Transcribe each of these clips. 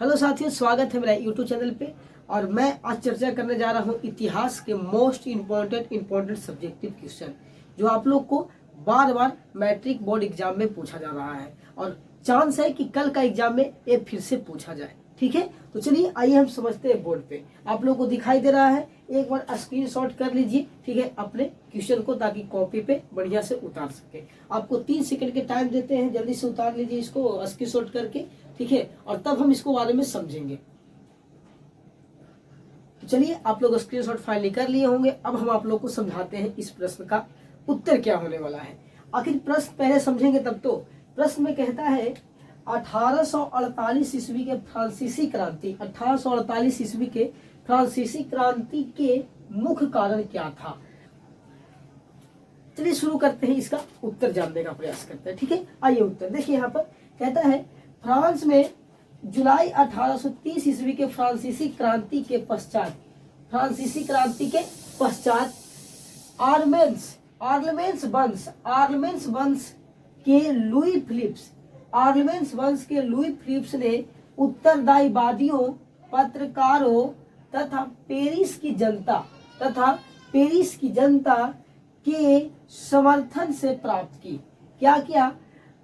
Hello साथियों, स्वागत है मेरा यूट्यूब चैनल पे। और मैं आज चर्चा करने जा रहा हूँ इतिहास के मोस्ट इम्पोर्टेंट सब्जेक्टिव क्वेश्चन, जो आप लोग को बार बार मैट्रिक बोर्ड एग्जाम में पूछा जा रहा है और चांस है कि कल का एग्जाम में ये फिर से पूछा जाए। ठीक है, तो चलिए आइए हम समझते हैं। बोर्ड पे आप लोग को दिखाई दे रहा है, एक बार स्क्रीनशॉट कर लीजिए। ठीक है, अपने क्वेश्चन को, ताकि कॉपी पे बढ़िया से उतार सके। आपको 3 सेकंड के टाइम देते हैं, जल्दी से उतार लीजिए इसको स्क्रीनशॉट करके। ठीक है, और तब हम इसको बारे में समझेंगे। चलिए, आप लोग स्क्रीनशॉट फाइनली कर लिए होंगे। अब हम आप लोग को समझाते हैं इस प्रश्न का उत्तर क्या होने वाला है। आखिर प्रश्न पहले समझेंगे तब तो। प्रश्न में कहता है 1848 ईस्वी के फ्रांसीसी क्रांति, 1848 ईस्वी के फ्रांसीसी क्रांति के मुख्य कारण क्या था। चलिए शुरू करते हैं, इसका उत्तर जानने का प्रयास करते हैं। ठीक है, आइए उत्तर देखिए। यहाँ पर कहता है फ्रांस में जुलाई 1830 ईस्वी के फ्रांसीसी क्रांति के पश्चात, फ्रांसीसी क्रांति के पश्चात आर्लमेंस वंश के लुई फिलिप्स ने उत्तरदायीवादियों, पत्रकारों तथा पेरिस की जनता के समर्थन से प्राप्त की। क्या किया?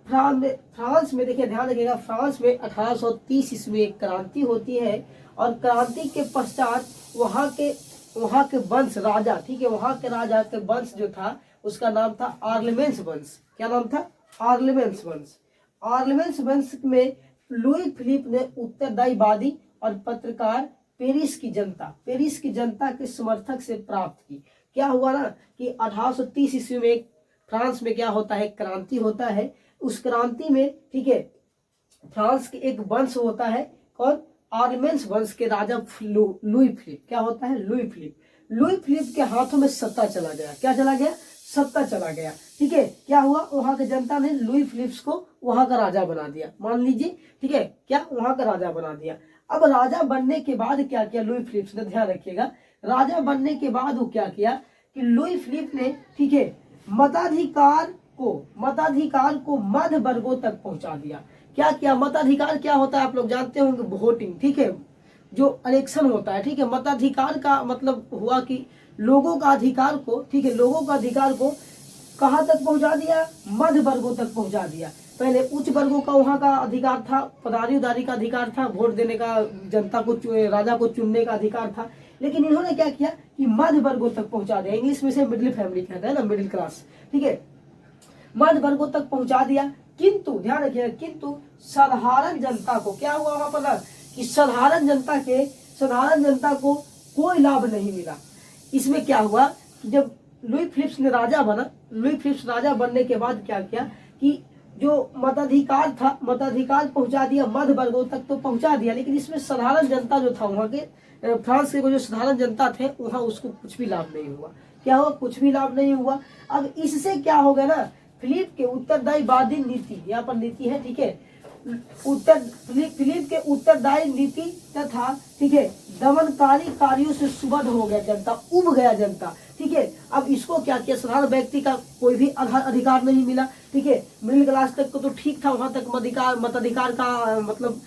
फ्रांस में, देखिए ध्यान रखिएगा, फ्रांस में 1830 ईस्वी एक क्रांति होती है और क्रांति के पश्चात वहाँ के वंश राजा, ठीक है, वहाँ के राजा के वंश जो था उसका नाम था आर्लमेंस वंश। क्या नाम था? आर्लमेंस वंश। आर्लमेंस वंश में लुई फिलिप ने उत्तरदायीवादी और पत्रकार पेरिस की जनता के समर्थक से प्राप्त की। क्या हुआ ना कि 1830 ईस्वी में फ्रांस में क्या होता है, क्रांति होता है। उस क्रांति में, ठीक है, फ्रांस के एक वंश होता है, कौन? आर्लमेंस वंश के राजा लुई फिलिप। क्या होता है? लुई फिलिप के हाथों में सत्ता चला गया। क्या चला गया? सत्ता चला गया। ठीक है, क्या हुआ? वहां की जनता ने लुई फिलिप्स को वहां का राजा बना दिया, मान लीजिए। ठीक है, क्या वहां का राजा बना दिया। अब राजा बनने के बाद क्या किया लुई फिलिप्स ने? ध्यान रखिएगा, राजा बनने के बाद वो क्या किया कि लुई फिलिप ने, ठीक है, मताधिकार को मध्य वर्गों तक पहुंचा दिया। क्या किया? मताधिकार क्या होता है आप लोग जानते होंगे, वोटिंग। ठीक है, जो इलेक्शन होता है। ठीक है, मताधिकार का मतलब हुआ कि लोगों का अधिकार को, ठीक है, लोगों का अधिकार को कहां तक पहुंचा दिया? मध्य वर्गों तक पहुंचा दिया। पहले उच्च वर्गों का वहां का अधिकार था, पदारी उदारी का अधिकार था, वोट देने का, जनता को, राजा को चुनने का अधिकार था। लेकिन इन्होंने क्या किया कि मध्य वर्गों तक पहुंचा दिया। इंग्लिश में से मिडिल फैमिली कहते हैं ना, मिडिल क्लास। ठीक है, मध्य वर्गों तक पहुंचा दिया। किंतु ध्यान रखिएगा, किंतु साधारण जनता को क्या हुआ वहां पर कि साधारण जनता को कोई लाभ नहीं मिला। इसमें क्या हुआ कि जब लुई फिलिप्स ने राजा बना, लुई फिलिप्स राजा बनने के बाद क्या किया कि जो मताधिकार था, मताधिकार पहुंचा दिया, मध्य वर्गों तक तो पहुंचा दिया, लेकिन इसमें साधारण जनता जो था, वहां के फ्रांस के जो साधारण जनता थे, वहां उसको कुछ भी लाभ नहीं हुआ। क्या हुआ? कुछ भी लाभ नहीं हुआ। अब इससे क्या हो गया ना, फिलिप के उत्तरदायीवादी नीति, यहाँ पर नीति है, ठीक है, फिलिप के उत्तरदायी नीति तथा, ठीक है, दमनकारी कार्यों से सुबद्ध हो गया जनता, उब गया जनता। ठीक है, अब इसको क्या किया, साधारण व्यक्ति का कोई भी अधिकार नहीं मिला। ठीक है, मिडिल क्लास तक को तो ठीक था, वहां तक मताधिकार का मतलब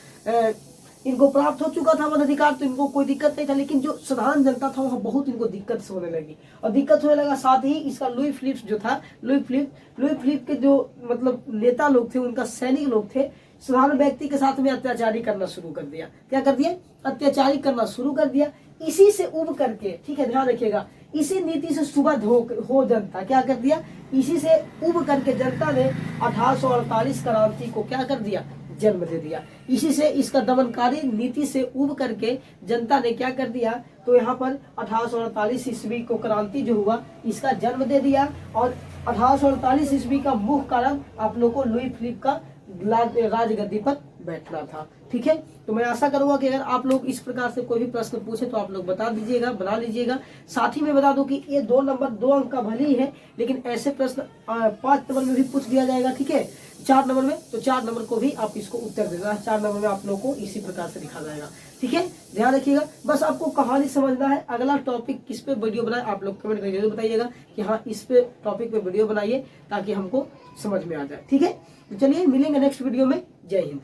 इनको प्राप्त हो चुका था मताधिकार, तो इनको कोई दिक्कत नहीं था। लेकिन जो साधारण जनता था वहां बहुत इनको दिक्कत होने लगी, और दिक्कत होने लगा। साथ ही इसका लुई फिलिप्स जो था, लुई फिलिप के जो मतलब नेता लोग थे, उनका सैनिक लोग थे, साधारण व्यक्ति के साथ में अत्याचारी करना शुरू कर दिया। क्या कर दिया? अत्याचारी करना शुरू कर दिया। इसी से उब करके, ठीक है, ध्यान रखिएगा, इसी नीति से सुबद्ध हो जनता क्या कर दिया, इसी से उब करके जनता ने 1848 क्रांति को क्या कर दिया? जन्म दे दिया। इसी से, इसका दमनकारी नीति से उब करके जनता ने क्या कर दिया, तो यहाँ पर 1848 ईस्वी को क्रांति जो हुआ, इसका जन्म दे दिया। और 1848 ईस्वी का मुख्य कारण आप लोग को लुई फिलिप का राजगद्दी पर बैठना था। ठीक है, तो मैं आशा करूंगा कि अगर आप लोग इस प्रकार से कोई भी प्रश्न पूछे तो आप लोग बता दीजिएगा, बना लीजिएगा। साथ ही मैं बता दूं कि ये 2 नंबर 2 अंक का भले ही है, लेकिन ऐसे प्रश्न 5 नंबर में भी पूछ दिया जाएगा। ठीक है, 4 नंबर में, तो 4 नंबर को भी आप इसको उत्तर देना। 4 नंबर में आप लोग को इसी प्रकार से लिखा जाएगा। ठीक है, ध्यान रखिएगा। बस आपको कहानी समझना है। अगला टॉपिक किस पे वीडियो बनाए आप लोग कमेंट करके जरूर बताइएगा कि हाँ, इस पे टॉपिक पे वीडियो बनाइए, ताकि हमको समझ में आ जाए। ठीक है, तो चलिए मिलेंगे नेक्स्ट वीडियो में। जय हिंद।